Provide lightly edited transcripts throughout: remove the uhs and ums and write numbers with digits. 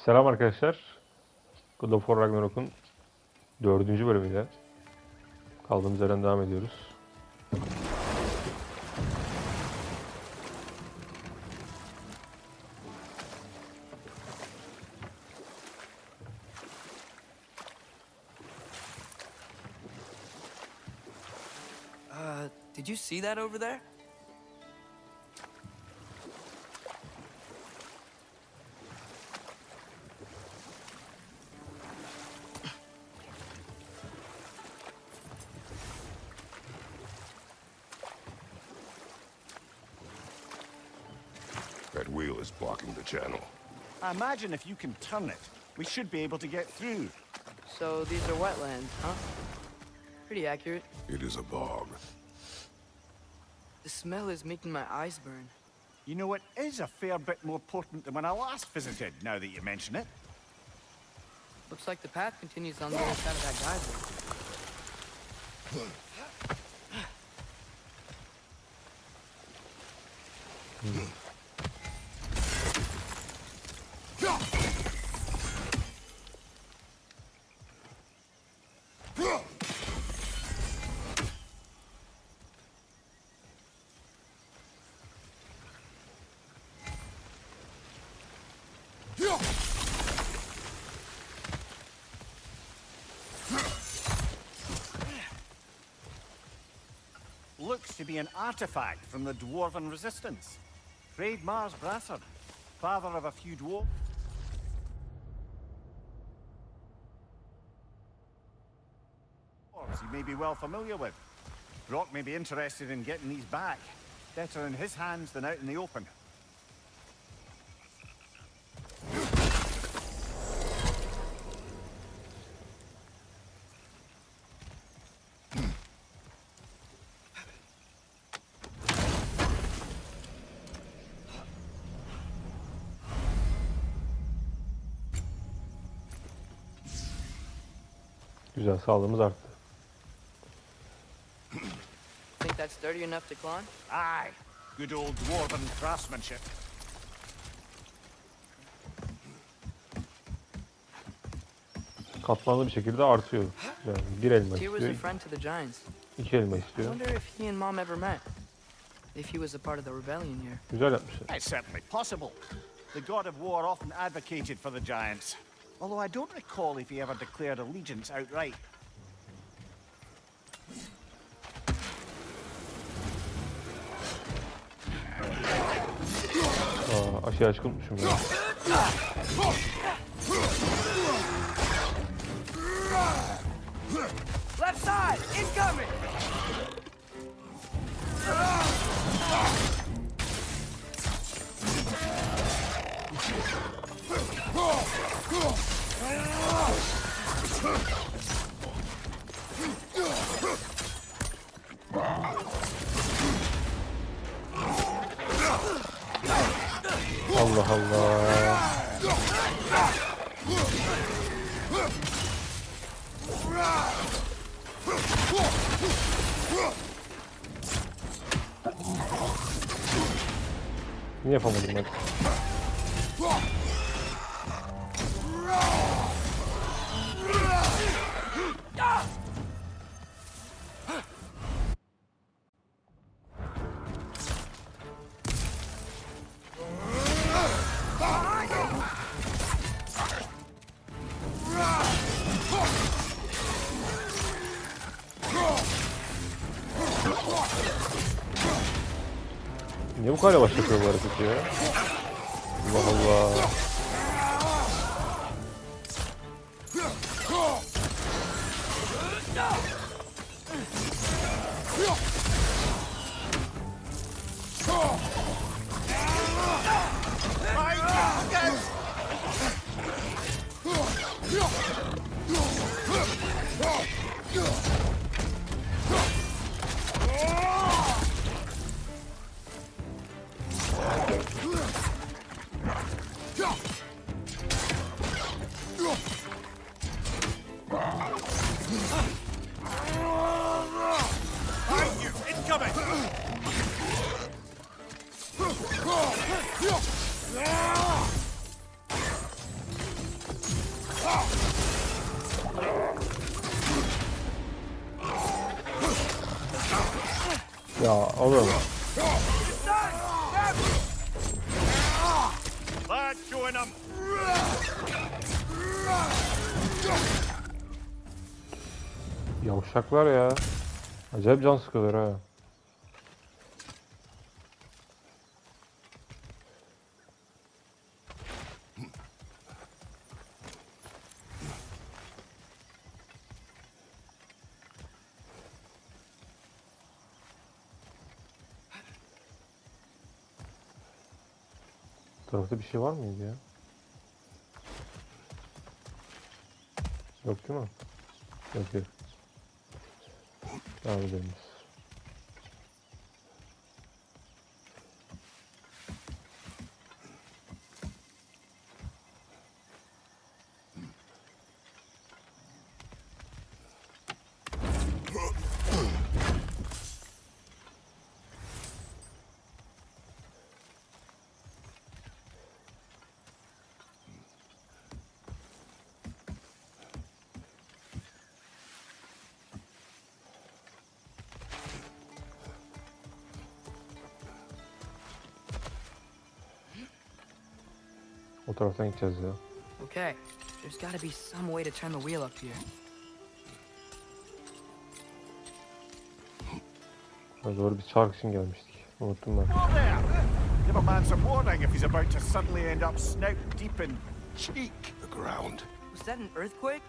Selam arkadaşlar. God of War Ragnarok'un 4. bölümüyle kaldığımız yerden devam ediyoruz. Did you see that over there? That wheel is blocking the channel. I imagine if you can turn it, we should be able to get through. So these are wetlands, huh? Pretty accurate. It is a bog. The smell is making my eyes burn. You know, it is a fair bit more potent than when I last visited, now that you mention it. Looks like the path continues on the other side of that geyser. Looks to be an artifact from the Dwarven Resistance. Freyed Mars Brasser, father of a few dwarves. You may be well familiar with. Brock may be interested in getting these back. Better in his hands than out in the open. Güzel, sağlığımız arttı. Think that's sturdy enough to climb? Aye, good old Dwarven craftsmanship. Katmanlı bir şekilde artıyor. Yani bir elma Tyr was a istiyor, friend to the Giants. 2 elma I istiyor. wonder if he and Mom ever met. If he was a part of the rebellion here. Güzel yapmışlar. It's certainly possible. The god of war often advocated for the giants. Although I don't recall if he ever declared allegiance outright. Aşağı aşkı unutmuşum ya. Left side! Incoming! Allah Allah. Niye yapamadım ben? Niye bu kadar yavaş yapıyor bu hareketi ya? Allah Allah. Ya oğlum. Let's join them. Yavşaklar ya. Acayip can sıkıyorlar ha. Bu tarafta bir şey var mıydı ya? Yok değil mi? Yok yok. Devam edelim. O taraftan gideceğiz ya. Okay, there's gotta be some way to turn the wheel up here. Doğru bir çark için gelmiştik. Unuttum ben. Whoa there! Give a man some warning if he's about to suddenly end up snout deep in cheek. The ground. Was that an earthquake?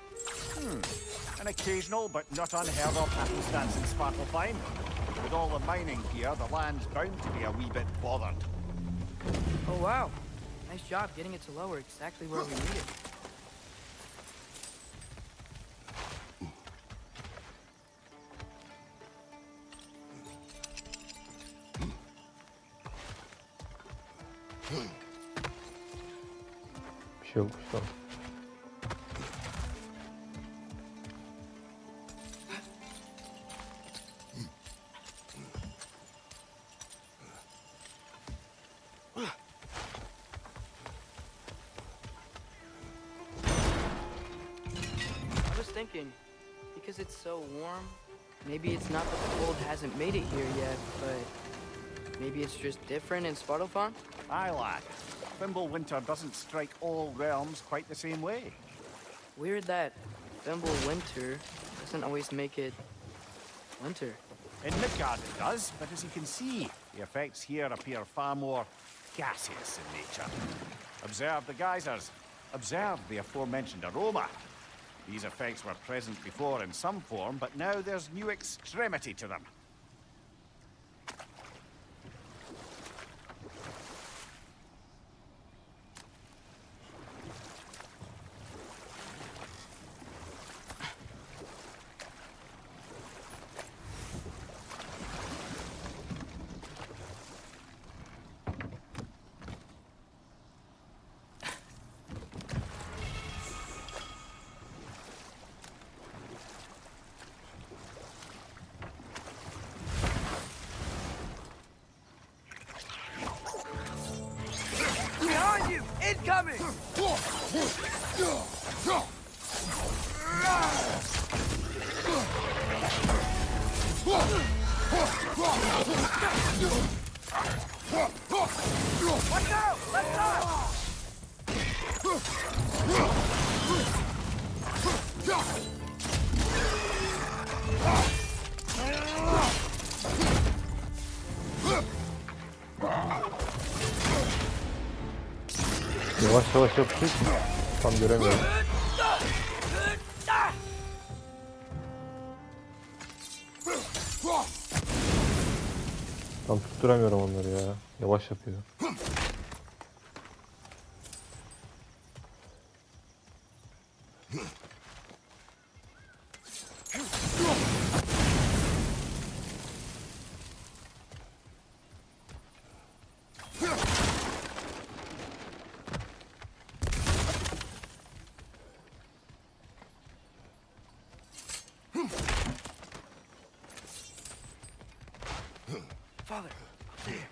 An occasional but not unheard of happenstance in Svartalfheim. With all the mining here, the land's bound to be a wee bit bothered. Oh wow, nice job getting it to lower exactly where we need it. Bir şey yokmuş tamam. I was thinking, because it's so warm, maybe it's not that the cold hasn't made it here yet, but maybe it's just different in Svartalfheim? Aye, lad. Thimble winter doesn't strike all realms quite the same way. Weird that Thimble winter doesn't always make it winter. In Midgard it does, but as you can see, the effects here appear far more gaseous in nature. Observe the geysers. Observe the aforementioned aroma. These effects were present before in some form, but now there's new extremity to them. Behind you! Incoming! Watch out! Left side! Yavaş yavaş yapıştık. Tam göremiyorum. Tam tutturamıyorum onları ya. Yavaş yapıyor. Father, up there.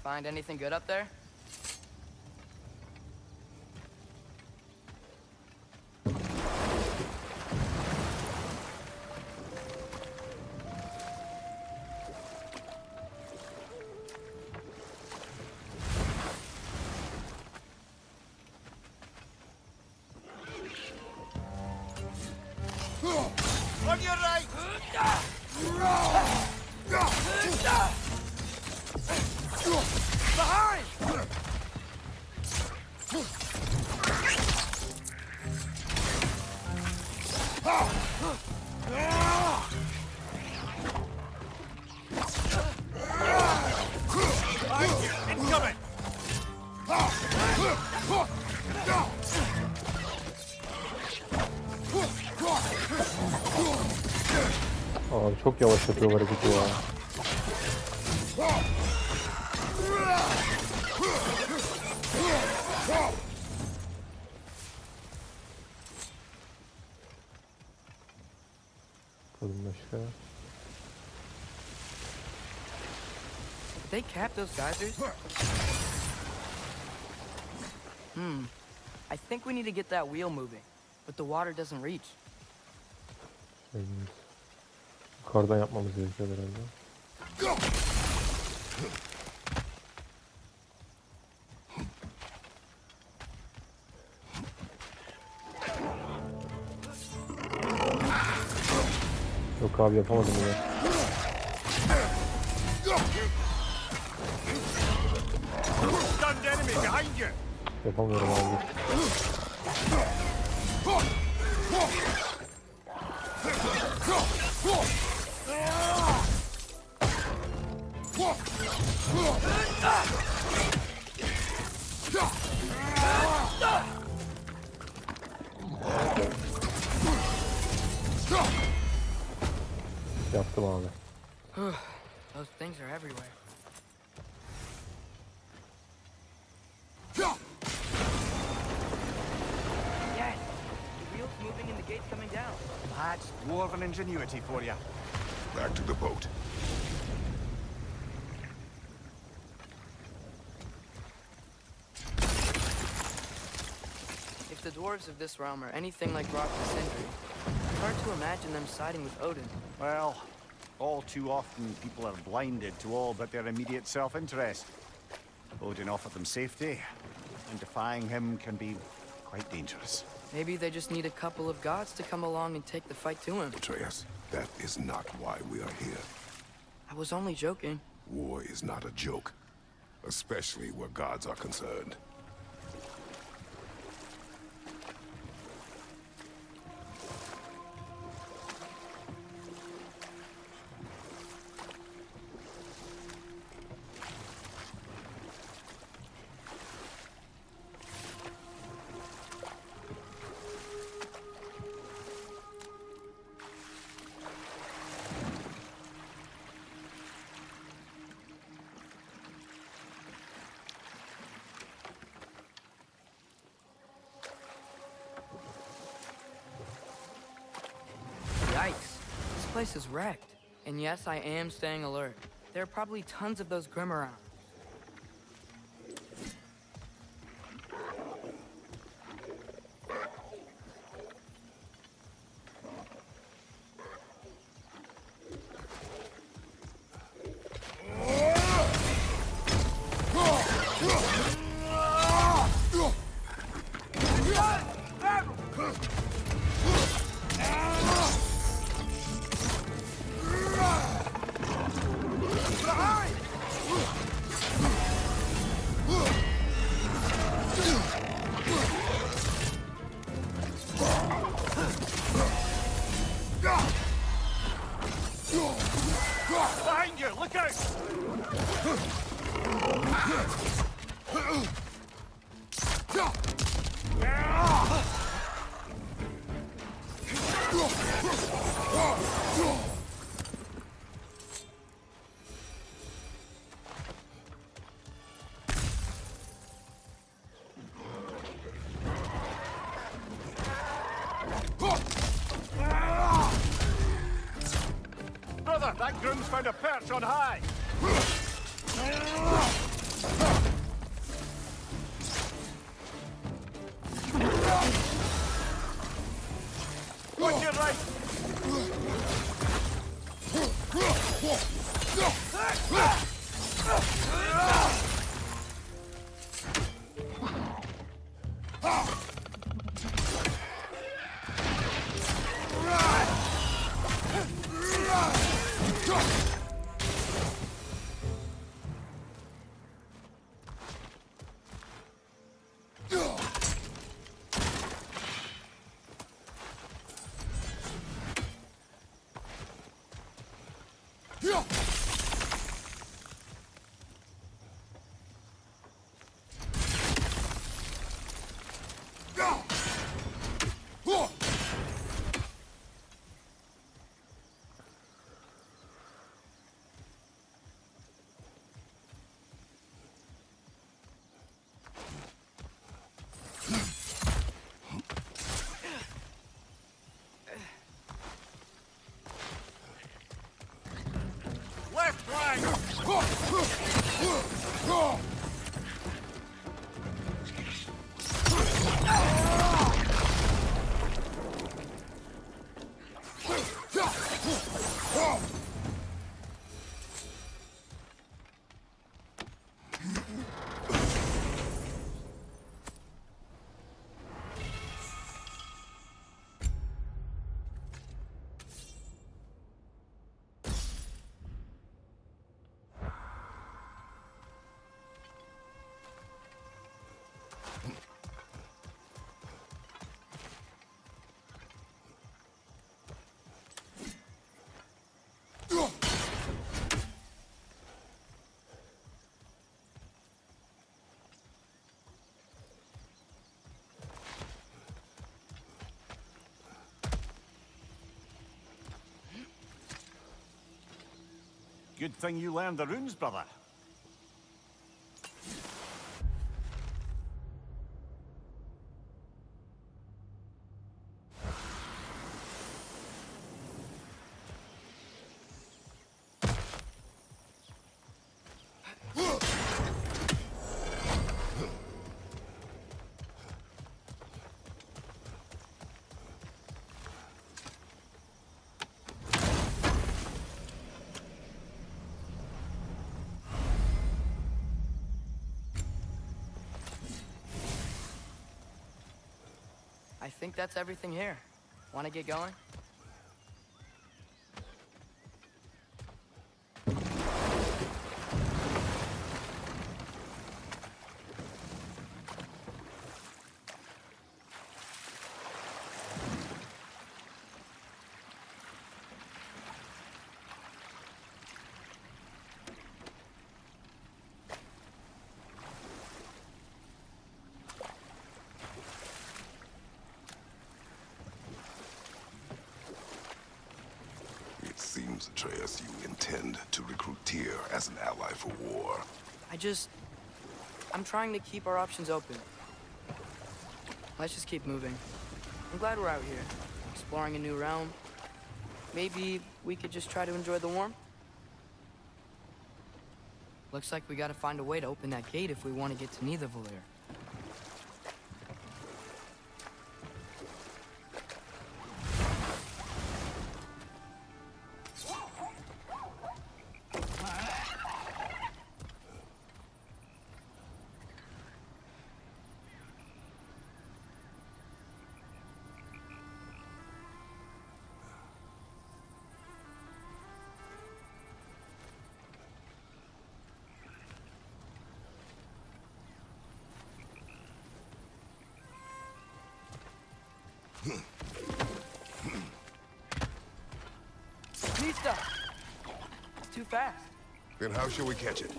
Find anything good up there? On your right! Behind! Incoming! Abi çok yavaş yapıyor hareketi ya. Bakalım başka. Did they cap those geysers? I think we need to get that wheel moving, but the water doesn't reach. Yukarıdan yapmamız gerekiyor herhalde. Yok abi yapamadım ya. Stunned enemy behind you! Yapamıyorum abi. Yaptım abi. Those things are everywhere. Yes! The wheel's moving and the gate's coming down. That's dwarven ingenuity for you. Back to the boat. If the dwarves of this realm are anything like rocks of Sindri, it's hard to imagine them siding with Odin. Well, all too often people are blinded to all but their immediate self-interest. Odin offered them safety, and defying him can be quite dangerous. Maybe they just need a couple of gods to come along and take the fight to him. Atreus, that is not why we are here. I was only joking. War is not a joke, especially where gods are concerned. Yikes. This place is wrecked. And yes, I am staying alert. There are probably tons of those Grim around. Behind you! Look out! found a perch on high. Watch your right. Left flank! Good thing you learned the runes, brother. I think that's everything here. Want to get going? Seems, Atreus, you intend to recruit Tyr as an ally for war. I'm trying to keep our options open. Let's just keep moving. I'm glad we're out here, exploring a new realm. Maybe we could just try to enjoy the warmth? Looks like we gotta find a way to open that gate if we want to get to Nidavellir. Need stuff. It's too fast. Then how shall we catch it?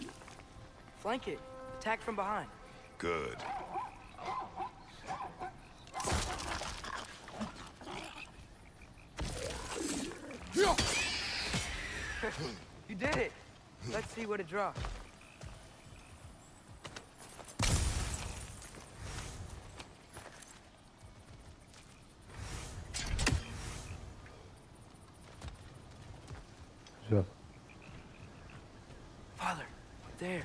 Flank it. Attack from behind. Good. You did it. Let's see what it draws. Güzel. there.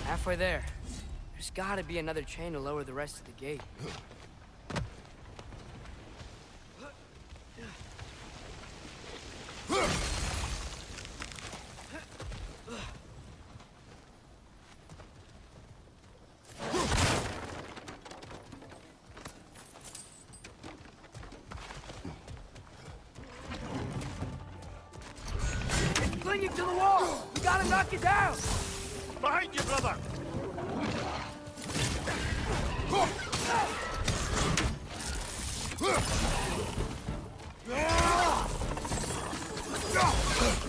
Halfway there. There's gotta be another chain to lower the rest of the gate. It's clinging to the wall! We gotta knock it down! Behind you, brother! Got him!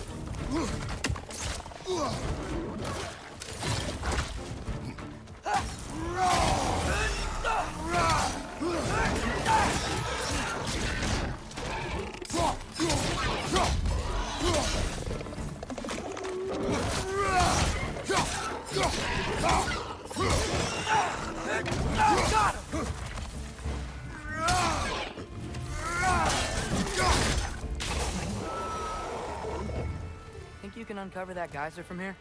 Think you can uncover that geyser from here?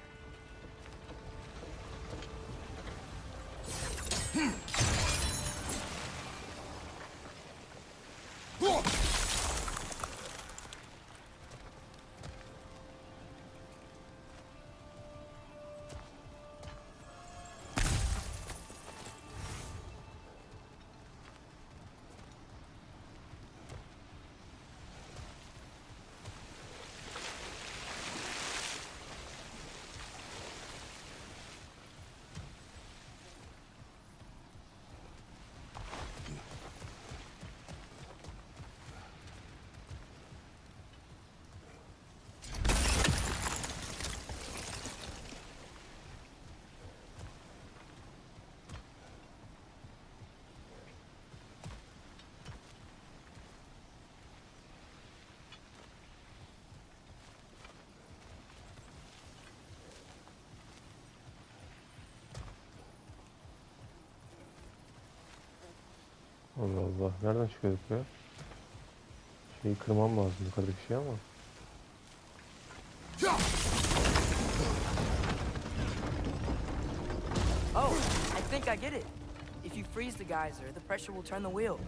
Allah Allah. Nereden çıkıyorduk ya? Şeyi kırmam lazım yukarıdaki şey ama. Oh, I think I get it. If you freeze the geyser, the pressure will turn the wheel.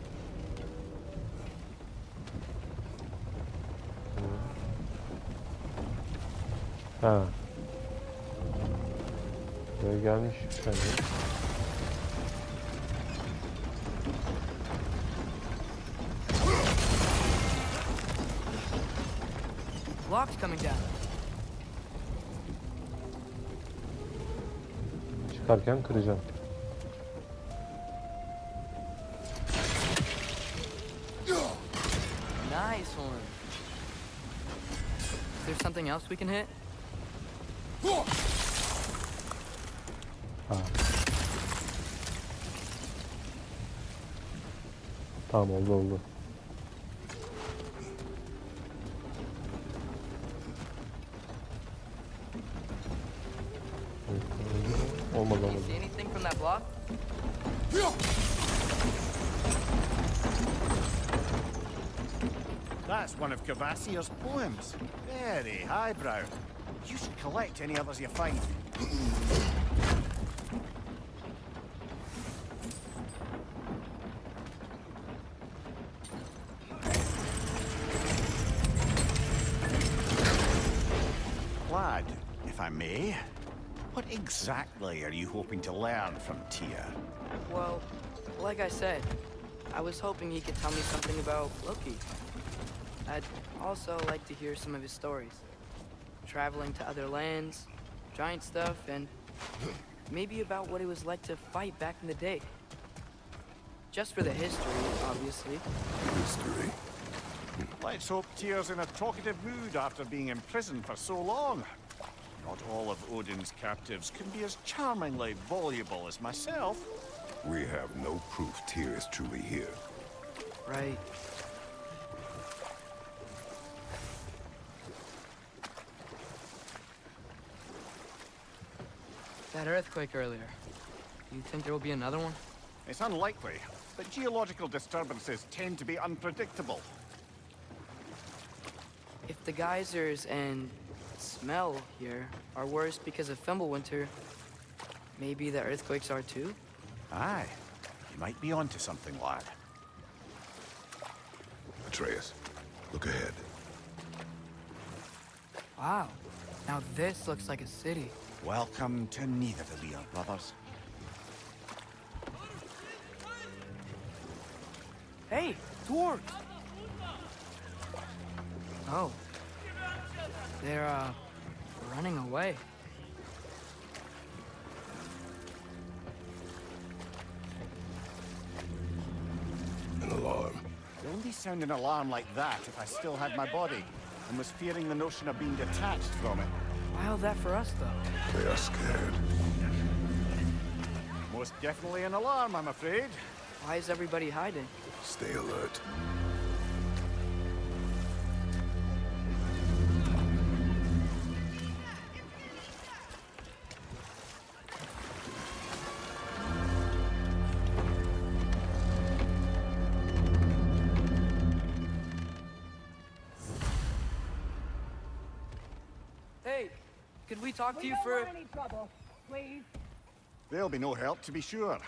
Ha. Buraya gelmiş bir tane. Block's coming down. Çıkarken kıracağım. Nice one. Is there something else we can hit? Ha. Tamam oldu. Olmaz. Can you see anything from that block? That's one of Cavassier's poems. Very highbrow. You should collect any others you find. Lad, if I may, what exactly are you hoping to learn from Tyr? Well, like I said, I was hoping he could tell me something about Loki. I'd also like to hear some of his stories. Traveling to other lands, giant stuff, and maybe about what it was like to fight back in the day. Just for the history, obviously. History. Let's hope Tyr's in a talkative mood after being imprisoned for so long. Not all of Odin's captives can be as charmingly voluble as myself. We have no proof Tyr is truly here. Right. That earthquake earlier. Do you think there will be another one? It's unlikely, but geological disturbances tend to be unpredictable. If the geysers and smell here are worse because of Fimbulwinter, maybe the earthquakes are too? Aye, you might be onto something, lad. Atreus, look ahead. Wow. Now this looks like a city. Welcome to Nidavellir, brothers. Hey, dwarves! Oh. They're, running away. An alarm. I'd only sound an alarm like that if I still had my body, and was fearing the notion of being detached from it. Why all that for us, though? They are scared. Most definitely an alarm, I'm afraid. Why is everybody hiding? Stay alert. Hey, could we talk to you for... any trouble, please. There'll be no help, to be sure.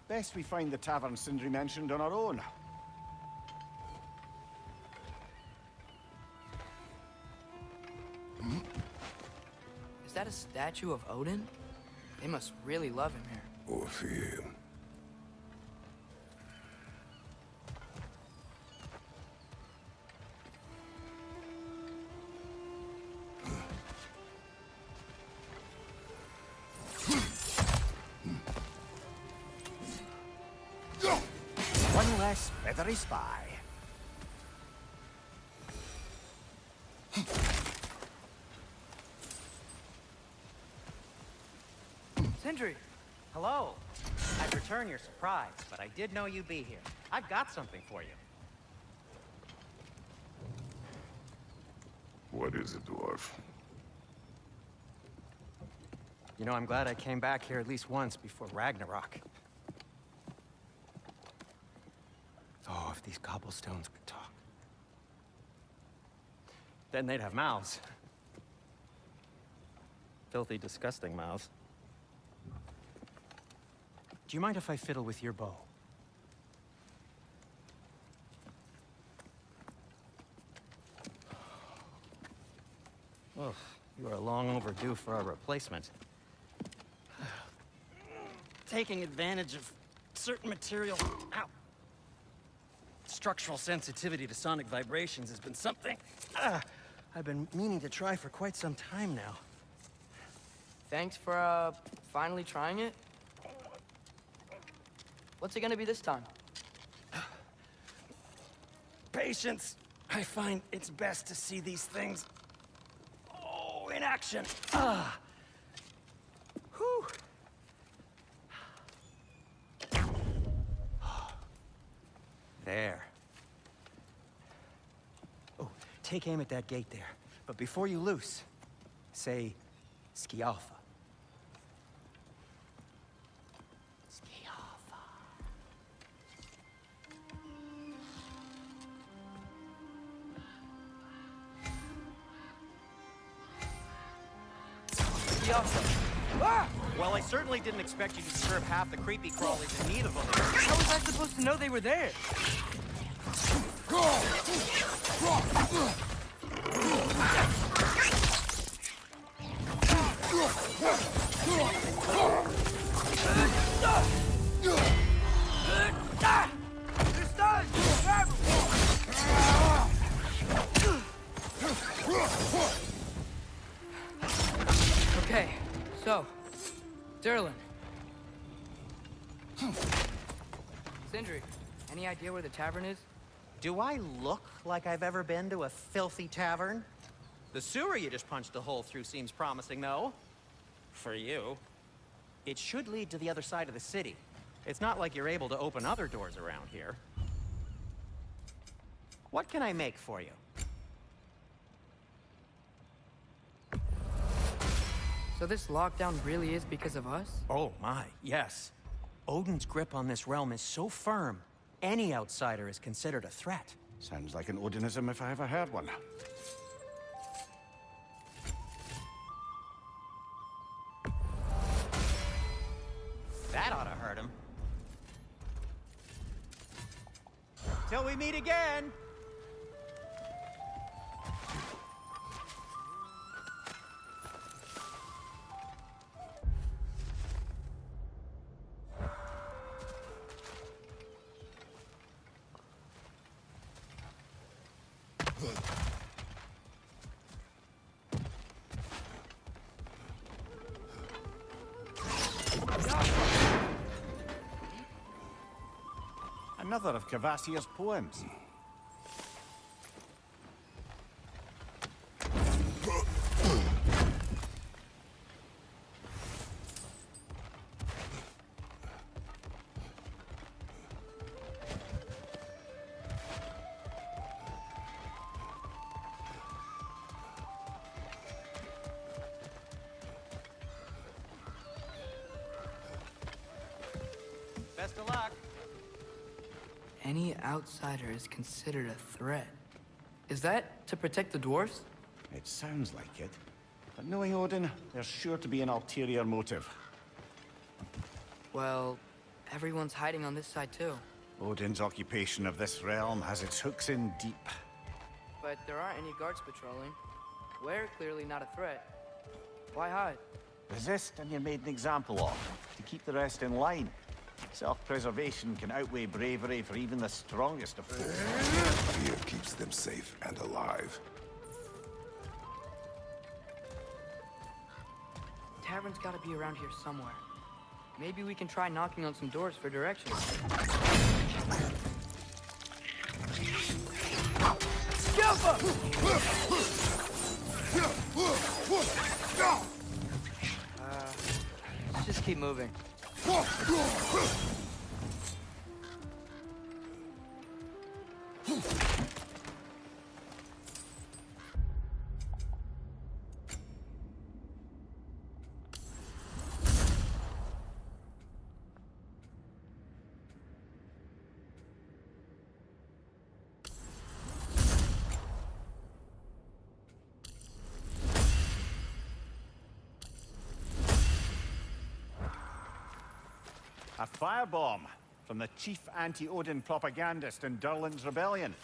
Best we find the tavern Sindri mentioned on our own. Is that a statue of Odin? They must really love him here. Or fear him. One less feathery spy. Sindri! Hello. I'd return your surprise, but I did know you'd be here. I've got something for you. What is it, dwarf? You know, I'm glad I came back here at least once before Ragnarok. Oh, if these cobblestones could talk. Then they'd have mouths. Filthy, disgusting mouths. Do you mind if I fiddle with your bow? Oh, you are long overdue for a replacement. Taking advantage of certain material. Ow. Structural sensitivity to sonic vibrations has been something I've been meaning to try for quite some time now. Thanks for, finally trying it. What's it gonna be this time? Patience. I find it's best to see these things, in action. Whew. There. Oh, take aim at that gate there. But before you loose, say, Skialfa. Skialfa. Well, I certainly didn't expect you to disturb half the creepy crawlies in need of them. How was I supposed to know they were there? Okay, so, Durlin. Sindri, any idea where the tavern is? Do I look like I've ever been to a filthy tavern? The sewer you just punched a hole through seems promising, though. For you. It should lead to the other side of the city. It's not like you're able to open other doors around here. What can I make for you? So this lockdown really is because of us? Oh my, yes. Odin's grip on this realm is so firm, any outsider is considered a threat. Sounds like an Odinism if I ever heard one. That ought to hurt him. Till we meet again! Another of Kvasir's poems. Best of luck. Any outsider is considered a threat. Is that to protect the dwarves? It sounds like it. But knowing Odin, there's sure to be an ulterior motive. Well, everyone's hiding on this side too. Odin's occupation of this realm has its hooks in deep. But there aren't any guards patrolling. We're clearly not a threat. Why hide? Resist and you're made an example of, to keep the rest in line. Self-preservation can outweigh bravery for even the strongest of foes. Fear keeps them safe and alive. Tavern's gotta be around here somewhere. Maybe we can try knocking on some doors for directions. Let's just keep moving. A firebomb from the chief anti-Odin propagandist in Durlin's rebellion.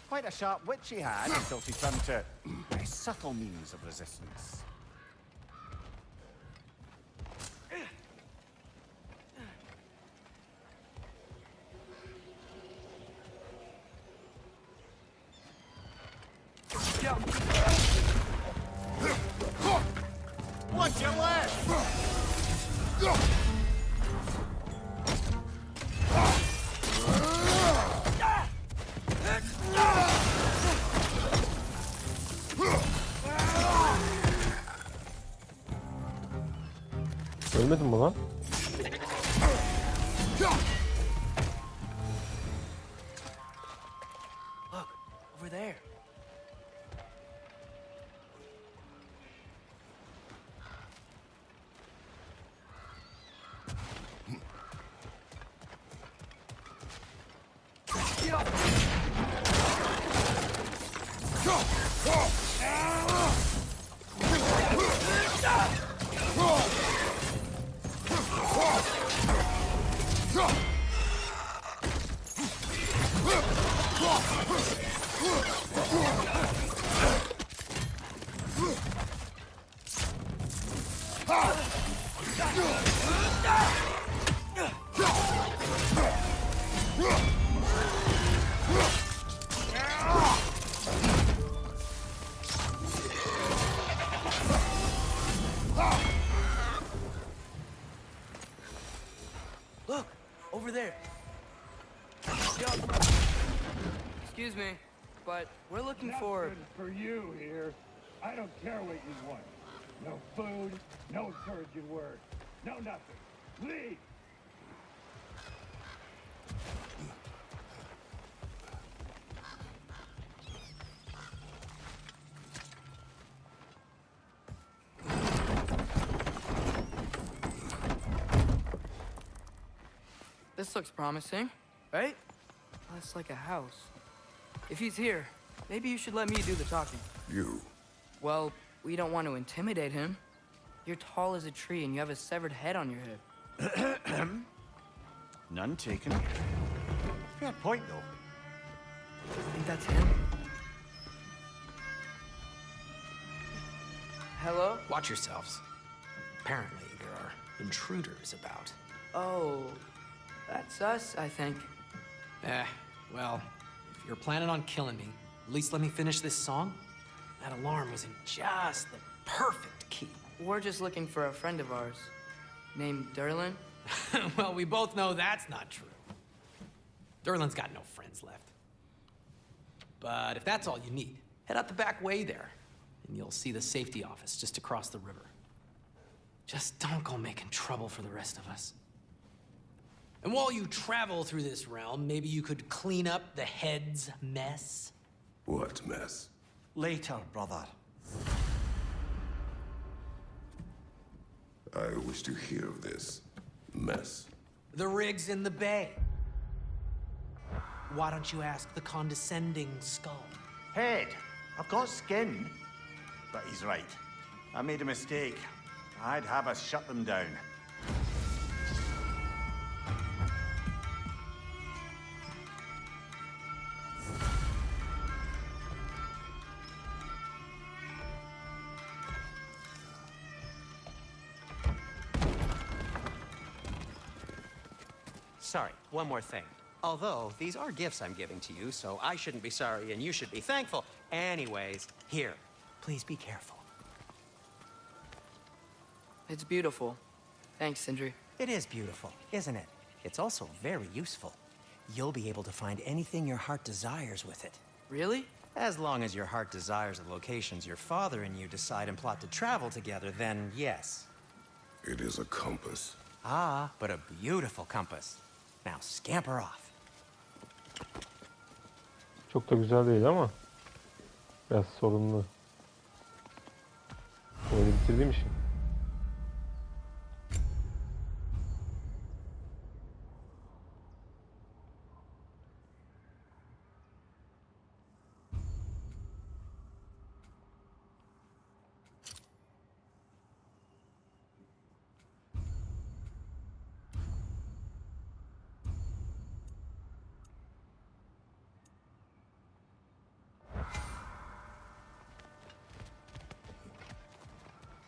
Quite a sharp wit she had until she turned to very subtle means of resistance. Watch your left! Ölmedin mi lan? Look, over there. Look, over there. Excuse me, but we're looking for... Nothing for you here. I don't care what you want. No food, no encouraging words, no nothing. Leave! This looks promising, right? That's like a house. If he's here, maybe you should let me do the talking. You. Well, we don't want to intimidate him. You're tall as a tree and you have a severed head on your head. None taken. Fair point, though. Think that's him? Hello? Watch yourselves. Apparently, there are intruders about. Oh, that's us, I think. Well, if you're planning on killing me, at least let me finish this song. That alarm was in just the perfect key. We're just looking for a friend of ours named Derlin. Well, we both know that's not true. Derlin's got no friends left. But if that's all you need, head out the back way there, and you'll see the safety office just across the river. Just don't go making trouble for the rest of us. And while you travel through this realm, maybe you could clean up the head's mess? What mess? Later, brother. I wish to hear of this mess. The rig's in the bay. Why don't you ask the condescending skull? Head. I've got skin. But he's right. I made a mistake. I'd have us shut them down. Sorry, one more thing. Although, these are gifts I'm giving to you, so I shouldn't be sorry and you should be thankful. Anyways, here, please be careful. It's beautiful. Thanks, Sindri. It is beautiful, isn't it? It's also very useful. You'll be able to find anything your heart desires with it. Really? As long as your heart desires the locations your father and you decide and plot to travel together, then yes. It is a compass. Ah, but a beautiful compass. Now scamper off. Çok da güzel değil ama biraz sorunlu. Oyunu bitirdiğim için.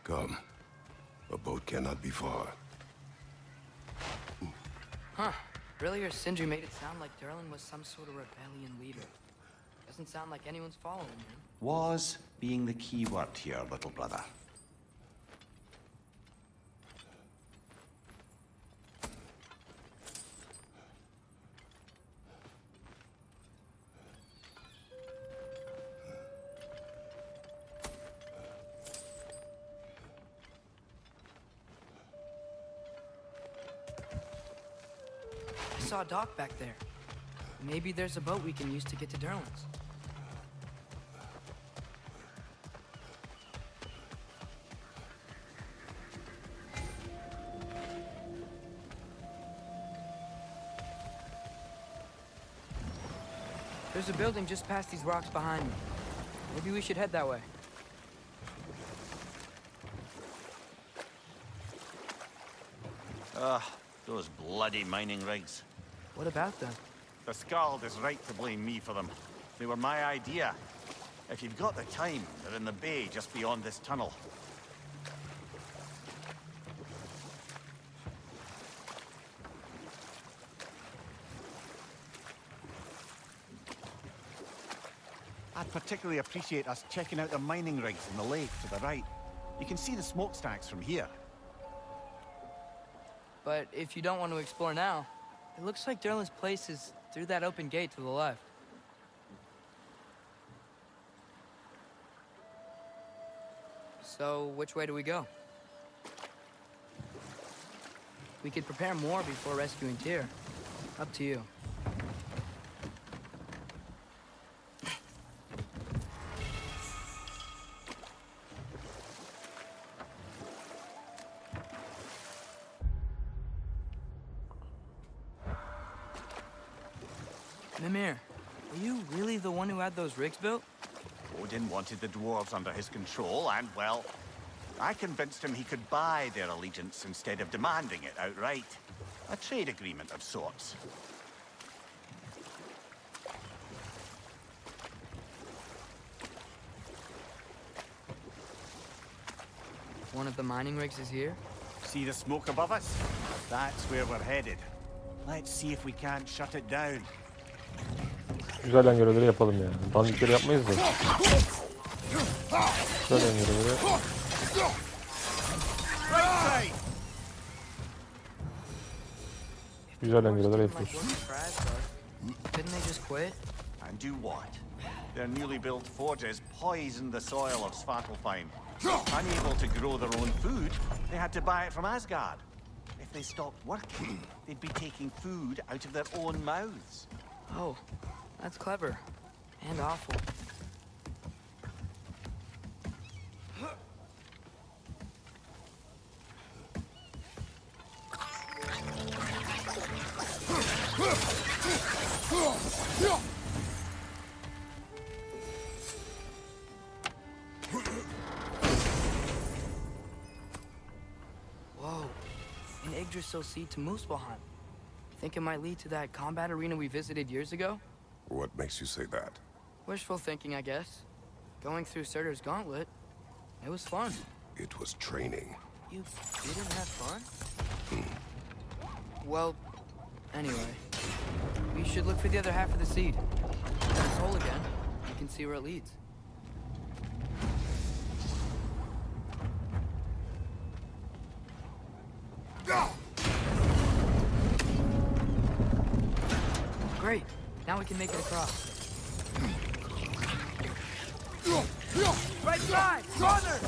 Come. A boat cannot be far. Huh. Earlier, Sindri made it sound like Derlin was some sort of rebellion leader. Doesn't sound like anyone's following him. Was being the key word here, little brother. I saw a dock back there. Maybe there's a boat we can use to get to Derlin's. There's a building just past these rocks behind me. Maybe we should head that way. Those bloody mining rigs. What about them? The Skald is right to blame me for them. They were my idea. If you've got the time, they're in the bay just beyond this tunnel. I'd particularly appreciate us checking out the mining rigs in the lake to the right. You can see the smokestacks from here. But if you don't want to explore now, it looks like Derlin's place is through that open gate to the left. So, which way do we go? We could prepare more before rescuing Tyr. Up to you. Mimir, were you really the one who had those rigs built? Odin wanted the dwarves under his control, and, well, I convinced him he could buy their allegiance instead of demanding it outright. A trade agreement of sorts. One of the mining rigs is here? See the smoke above us? That's where we're headed. Let's see if we can't shut it down. Güzel yan görevleri yapalım yani. Dandikleri yapmayız da. Güzel yan görevleri. Güzel yan görevleri yapıyoruz. Didn't they just quit? And do what? Their newly built forges poisoned the soil of Svartalfheim. Unable to grow their own food, they had to buy it from Asgard. If they stopped working, they'd be taking food out of their own mouths. Oh, that's clever. And awful. Whoa, an Yggdrasil seed to Muspelheim. Think it might lead to that combat arena we visited years ago? What makes you say that? Wishful thinking, I guess. Going through Surtur's gauntlet, it was fun. It was training. You didn't have fun? Well, anyway. We should look for the other half of the seed. If it's whole again, we can see where it leads. Great. Now we can make it across. Right side! Corner!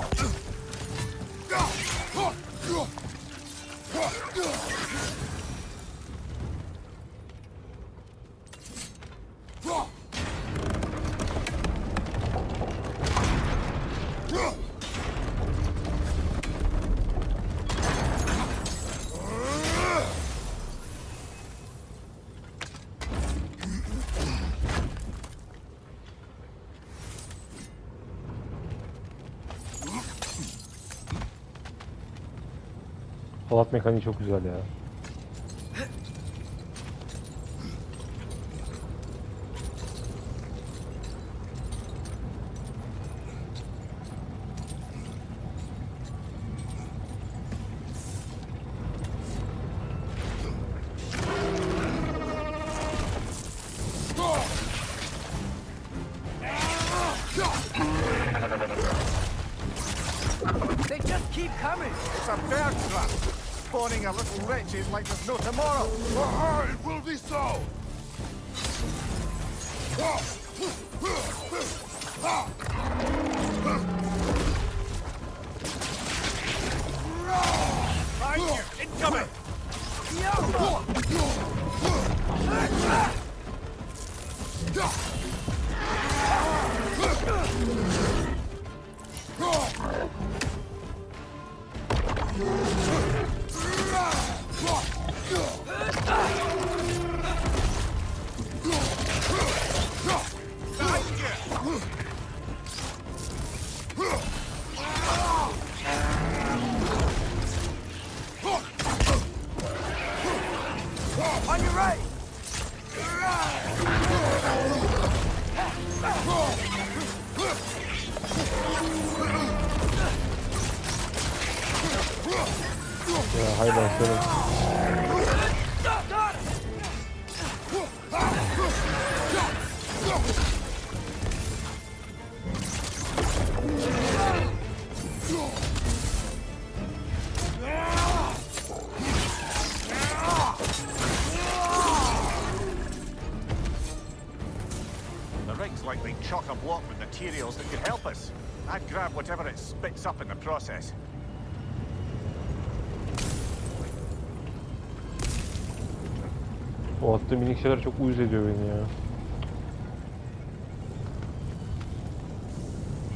Halat mekaniği çok güzel ya. They just keep coming! It's a bear trap! Spawning a little wretches like there's no tomorrow! It will be so! Behind you! Incoming! On your right! Ya hayvan senin. The rig's likely chock-a-block with materials that could help us. I'd grab whatever it spits up in the process. O attığım minik şeyler çok uyuz ediyor beni ya.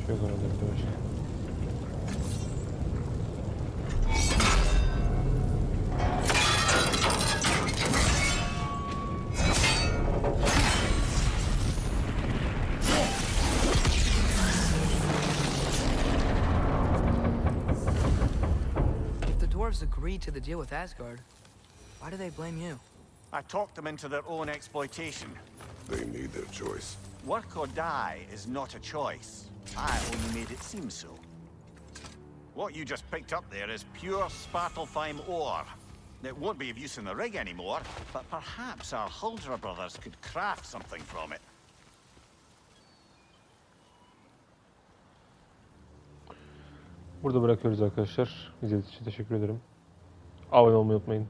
Şey yok herhalde bir de başka. agreed to the deal with Asgard. Why do they blame you? I talked them into their own exploitation. They made their choice. Work or die is not a choice. I only made it seem so. What you just picked up there is pure Svartalfheim ore. It won't be of use in the rig anymore, but perhaps our Huldra brothers could craft something from it. Burada bırakıyoruz arkadaşlar. İzlediğiniz için teşekkür ederim. Abone olmayı unutmayın.